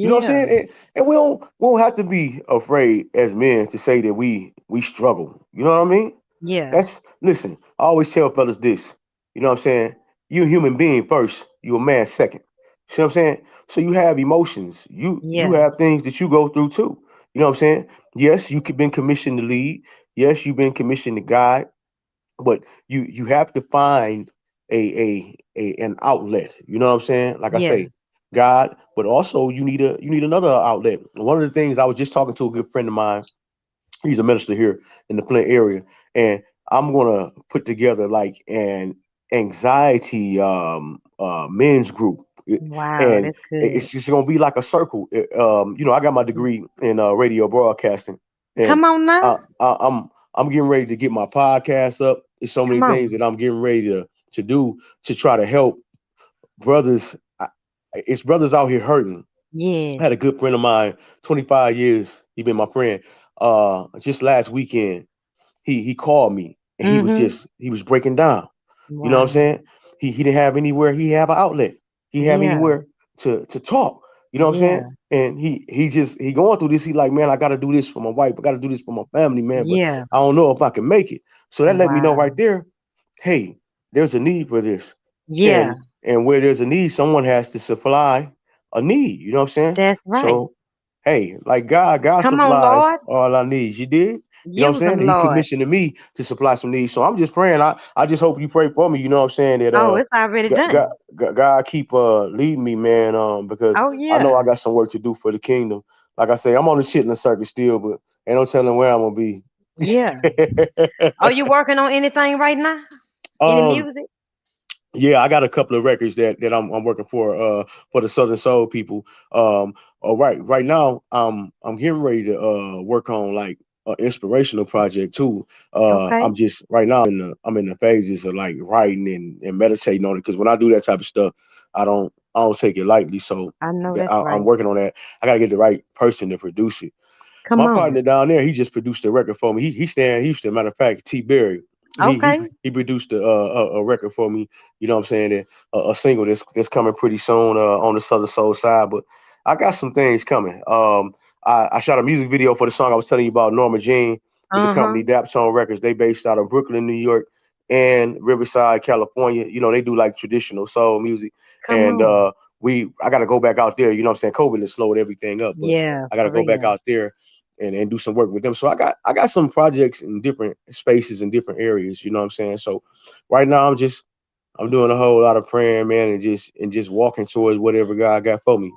A: You know what I'm
B: Yeah,
A: saying? And we don't have to be afraid as men to say that we struggle. You know what I mean?
B: yeah,
A: That's listen. I always tell fellas this. You know what I'm saying? You a human being first. You a man second. See what I'm saying? So you have emotions. You
B: yeah,
A: have things that you go through too. You know what I'm saying? Yes, you could been commissioned to lead. Yes, you've been commissioned to guide. But you have to find an outlet. You know what I'm saying? Like I
B: yeah.
A: say, God, but also you need another outlet. One of the things I was just talking to a good friend of mine. He's a minister here in the Flint area, and I'm gonna put together like an anxiety men's group.
B: Wow,
A: And
B: that's good.
A: it's just gonna be like a circle. I got my degree in radio broadcasting, and
B: Come on now,
A: I'm getting ready to get my podcast up. There's so many
B: come
A: things
B: on.
A: that I'm getting ready to do to try to help brothers. It's brothers out here hurting. I
B: Yes.
A: had a good friend of mine, 25 years. He been my friend. Just last weekend, he called me and
B: Mhm.
A: he was breaking down. You know what I'm
B: Wow.
A: saying? He didn't have anywhere he have an outlet. He didn't have
B: Yeah.
A: anywhere to talk. You know what I'm saying?
B: Yeah.
A: And he going through this. He like, man, I gotta do this for my wife. I gotta do this for my family, man. But
B: Yeah.
A: I don't know if I can make it. So that let me know right
B: Wow.
A: there, hey, there's a need for this.
B: Yeah.
A: And where there's a need, someone has to supply a need. You know what I'm saying?
B: That's right.
A: So hey, like God
B: Come on,
A: supplies
B: Lord.
A: all our needs. You did? You know what I'm
B: Use
A: saying?
B: them,
A: He
B: Lord.
A: commissioned me to supply some needs. So I'm just praying. I just hope you pray for me. You know what I'm saying? That
B: Oh, it's already
A: God,
B: done.
A: God keep leading me, man. Because
B: Oh,
A: I know
B: yeah.
A: I got some work to do for the kingdom. Like I say, I'm on the shit in the circuit still, but ain't no telling where I'm gonna be.
B: Yeah. Are you working on anything right now? Any
A: um,
B: music?
A: Yeah, I got a couple of records that I'm working for the Southern Soul people. All right now I'm getting ready to work on like an inspirational project too.
B: Okay.
A: I'm just right now I'm in the phases of like writing and meditating on it because when I do that type of stuff, I don't take it lightly. So
B: I know that's
A: I'm
B: right.
A: working on that. I got to get the right person to produce it.
B: Come
A: My
B: on.
A: partner down there, he just produced a record for me. He staying in Houston. Matter of fact, T Berry.
B: Okay.
A: He produced a record for me. You know what I'm saying? That a single that's coming pretty soon on the Southern Soul side. But I got some things coming. I shot a music video for the song I was telling you about, Norma Jean, with the company
B: Uh-huh.
A: Daptone Records. They based out of Brooklyn, New York, and Riverside, California. You know, they do like traditional soul music.
B: Come
A: And
B: on.
A: I got to go back out there. You know what I'm saying? COVID has slowed everything up, but
B: Yeah,
A: I got to
B: for
A: go back
B: real.
A: out there and do some work with them. So I got some projects in different spaces in different areas. You know what I'm saying? So right now I'm doing a whole lot of praying, man, and just walking towards whatever God got for me.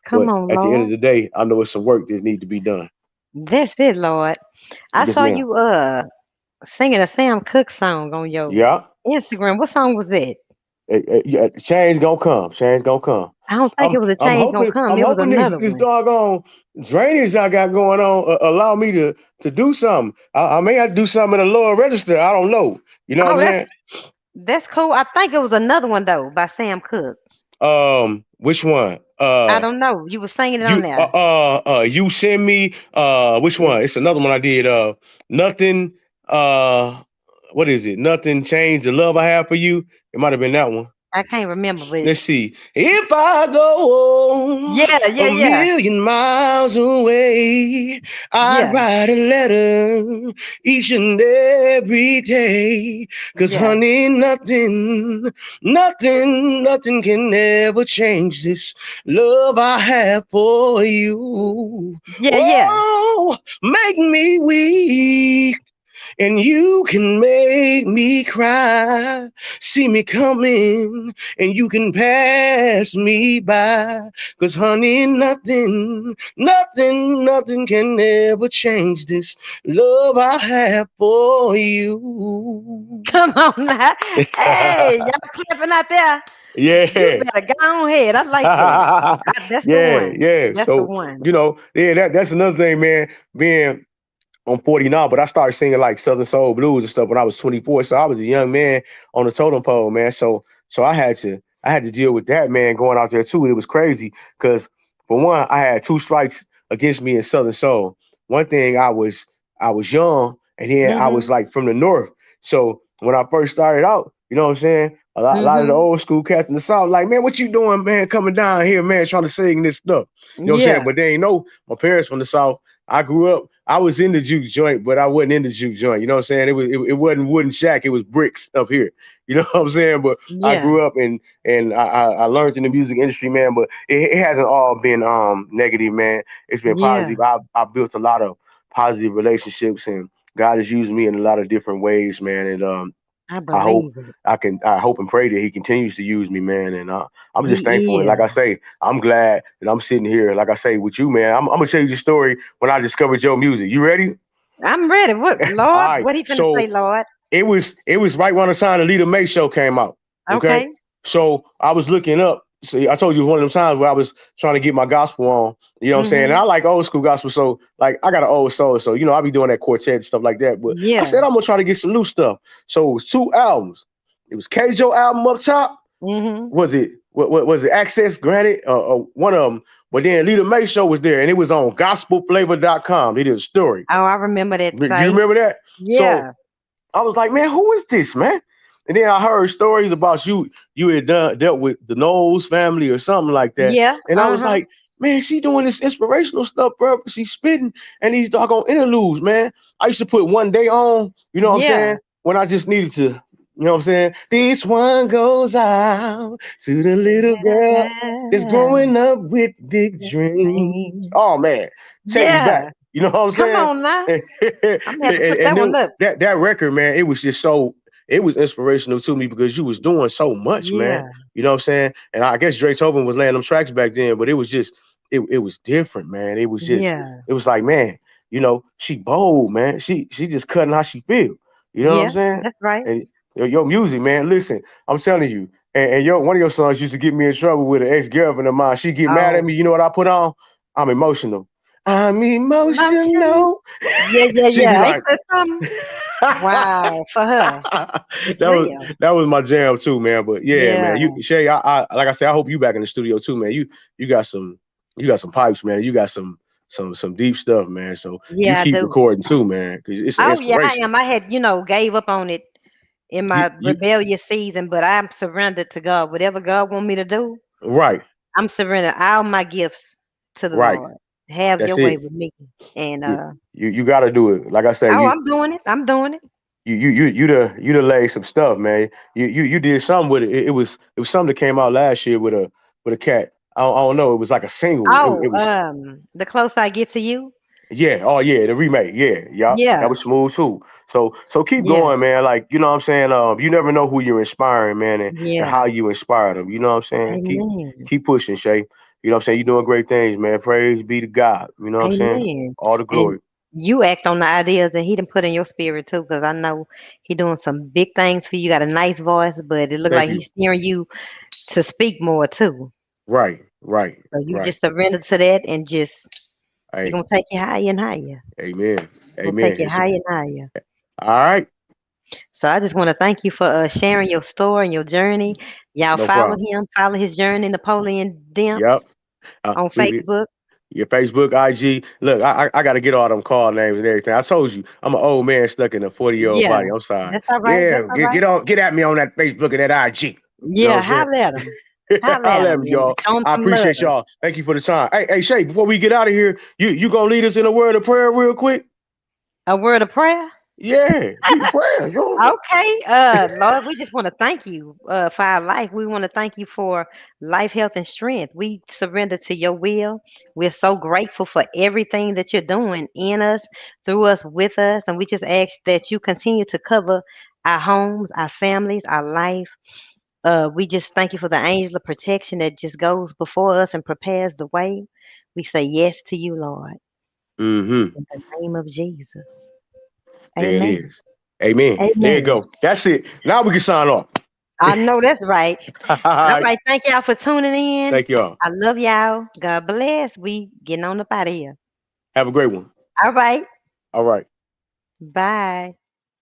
B: Come
A: But
B: on,
A: at the end of
B: Lord.
A: the day, I know it's some work that needs to be done.
B: That's it, Lord. I
A: Yes,
B: saw
A: ma'am.
B: you singing a Sam Cooke song on your
A: Yeah.
B: Instagram. What song was that?
A: Yeah, change gonna come. Change gonna come.
B: I don't think
A: I'm
B: it was a
A: I'm
B: change gonna
A: hoping
B: come.
A: I'm
B: It was
A: hoping this
B: another
A: this
B: one.
A: doggone drainage I got going on allow me to do something. I may have to do something in a lower register. I don't know. You know what
B: Oh,
A: I'm saying?
B: that's cool. I think it was another one though by Sam Cooke.
A: Which one?
B: I don't know. You were singing it on
A: You
B: there.
A: you send me which
B: Yeah.
A: one? It's another one I did. Nothing. What is it? Nothing changed the love I have for you. It might have been that one.
B: I can't remember, but
A: Let's see. If I go
B: yeah, yeah,
A: a
B: yeah,
A: million miles away, I'd
B: yeah,
A: write a letter each and every day. 'Cause
B: yeah,
A: honey, nothing can ever change this love I have for you.
B: yeah, yeah.
A: Oh, make me weak and you can make me cry. See me coming and you can pass me by. 'Cause honey, nothing can ever change this love I have for you.
B: Come on now. Hey, y'all clapping out there. You
A: Yeah.
B: better go on ahead. I like that. That's the
A: Yeah,
B: one.
A: yeah.
B: That's the
A: So,
B: one.
A: yeah, that's another thing, man. Being I'm 40 now, but I started singing like Southern Soul blues and stuff when I was 24. So I was a young man on the totem pole, man. So I had to deal with that, man, going out there too. It was crazy because for one, I had two strikes against me in Southern Soul. One thing I was young, and then I was
B: Mhm.
A: like from the north. So when I first started out, you know what I'm saying? A lot of the
B: Mhm.
A: old school cats in the south, like, man, what you doing, man, coming down here, man, trying to sing this stuff. You know what I'm saying?
B: Yeah.
A: But they ain't know my parents from the south. I grew up. I was in the juke joint, but I wasn't in the juke joint. You know what I'm saying? It wasn't wooden shack. It was bricks up here. You know what I'm saying? But I
B: Yeah.
A: grew up and I learned in the music industry, man. But it hasn't all been negative, man. It's been
B: Yeah.
A: positive. I built a lot of positive relationships, and God has used me in a lot of different ways, man. And
B: I
A: I hope
B: believe it.
A: I hope and pray that He continues to use me, man. And I'm just thankful.
B: He
A: And like
B: is.
A: I say, I'm glad that I'm sitting here, like I say, with you, man. I'm gonna tell you the story when I discovered your music. You ready?
B: I'm ready. What,
A: All
B: Lord?
A: right.
B: What he finna say,
A: So
B: Lord?
A: it was right around the time the Leader May show came out. Okay.
B: Okay.
A: So I was looking up. See, I told you it was one of them times where I was trying to get my gospel on. You know what I'm saying? And I
B: Mhm.
A: like old school gospel, so like I got an old soul, so I'll be doing that quartet and stuff like that. But I
B: Yeah.
A: said I'm gonna try to get some new stuff. So it was two albums. It was Kjo album up top.
B: Mhm.
A: Was it what was it? Access Granted, one of them. But then Leader May show was there, and it was on gospelflavor.com. They did a story.
B: Oh, I remember that
A: You
B: site.
A: remember that? So
B: Yeah.
A: I was like, man, who is this, man? And then I heard stories about you. You had dealt with the Knowles family or something like that.
B: Yeah.
A: And I was
B: Uh-huh.
A: like, man, she doing this inspirational stuff, bro. She's spitting and these doggone interludes, man. I used to put one day on, you know what I'm
B: Yeah.
A: saying? When I just needed to, you know what I'm saying? This one goes out to the little
B: Little
A: girl that's
B: girl
A: growing up with big
B: with
A: dreams.
B: dreams.
A: Oh man, take me back.
B: Yeah.
A: You know what I'm
B: Come
A: saying?
B: on now.
A: and,
B: I'm gonna have to put that
A: then
B: one up.
A: that record, man, it was just so it was inspirational to me because you was doing so much, man.
B: Yeah.
A: You know what I'm saying? And I guess Drake Tobin was laying them tracks back then, but it was just it was different, man.
B: Yeah.
A: It was like, man, she bold, man. She just cutting how she feel. You know what I'm
B: Yeah.
A: saying?
B: That's right.
A: And your music, man. Listen, I'm telling you. And your one of your songs used to get me in trouble with an ex girlfriend of mine. She get mad at
B: Oh,
A: me. You know what I put on? I'm emotional. I'm
B: motion.
A: emotional.
B: Yeah, yeah,
A: She be
B: yeah. Ain't
A: like,
B: that something?
A: that
B: Wow, for her. For
A: was
B: real.
A: that was my jam too, man. But yeah,
B: Yeah.
A: man, you Shay, I like I said, I hope you back in the studio too, man. You got some pipes, man. You got some deep stuff, man. So you
B: Yeah, I
A: keep
B: do.
A: recording too, man, because it's an
B: Oh yeah, I
A: inspiration.
B: am. I had, gave up on it in
A: You
B: my
A: you
B: rebellious season, but I'm surrendered to God. Whatever God want me to do,
A: right,
B: I'm surrendering all my gifts to the
A: right.
B: Lord. Have your
A: That's
B: way
A: it.
B: with me. And
A: You got to do it. Like I say,
B: oh, I'm doing it. I'm doing it.
A: you laid some stuff, man. You did something with it. It was something that came out last year with a cat. I don't know. It was like a single. It
B: Oh,
A: was
B: the closer I get to you.
A: yeah. Oh yeah, the remake. Yeah, yeah. That
B: Yeah.
A: was smooth too. So keep
B: Yeah.
A: going, man. Like you know what I'm saying. You never know who you're inspiring, man, and
B: Yeah.
A: how you inspire them. You know what I'm saying. Keep
B: Amen.
A: keep pushing, Shay. You know what I'm saying. You're doing great things, man. Praise be to God. You know what I'm saying.
B: Amen.
A: All the
B: And
A: glory.
B: you act on the ideas that he done put in your spirit too, because I know he doing some big things for you. You got a nice voice, but it look
A: Thank
B: like
A: you.
B: he's steering you to speak more too.
A: Right, right,
B: So you
A: right.
B: just surrender to that and just he
A: Hey,
B: gonna take you higher and higher.
A: amen,
B: Gonna take
A: amen.
B: you higher and higher.
A: All right.
B: So I just want to thank you for sharing your story and your journey. Y'all
A: No
B: follow
A: problem.
B: him, follow his journey, Napoleon Demps
A: Yep. Uh,
B: on
A: we, we-
B: Facebook.
A: your Facebook, IG. Look, I got to get all them call names and everything. I told you, I'm an old man stuck in a 40-year-old
B: Yeah,
A: body. I'm sorry.
B: that's all right.
A: Yeah,
B: That's all
A: get
B: right.
A: get on, get at me on that Facebook and that IG. You know
B: Yeah,
A: what I'm
B: holler at him.
A: saying?
B: Holler
A: I'll
B: at
A: let
B: him
A: them,
B: and
A: y'all.
B: show him
A: I
B: some love.
A: appreciate y'all. Thank you for the time. Hey, Shay, before we get out of here, you gonna lead us in a word of prayer real quick?
B: A word of prayer.
A: Yeah, keep praying. You know?
B: Okay, Lord, we just want to thank you for our life. We want to thank you for life, health, and strength. We surrender to your will. We're so grateful for everything that you're doing in us, through us, with us, and we just ask that you continue to cover our homes, our families, our life. We just thank you for the angel of protection that just goes before us and prepares the way. We say yes to you, Lord,
A: Mm-hmm.
B: in the name of Jesus.
A: There it
B: Amen.
A: is. Amen. There you
B: Amen.
A: go. That's it. Now we can sign off.
B: I know that's right.
A: All
B: All
A: right.
B: right. Thank y'all for tuning in.
A: Thank y'all.
B: I love y'all. God bless. We getting on up out of here.
A: Have a great one.
B: All right.
A: All right.
B: Bye.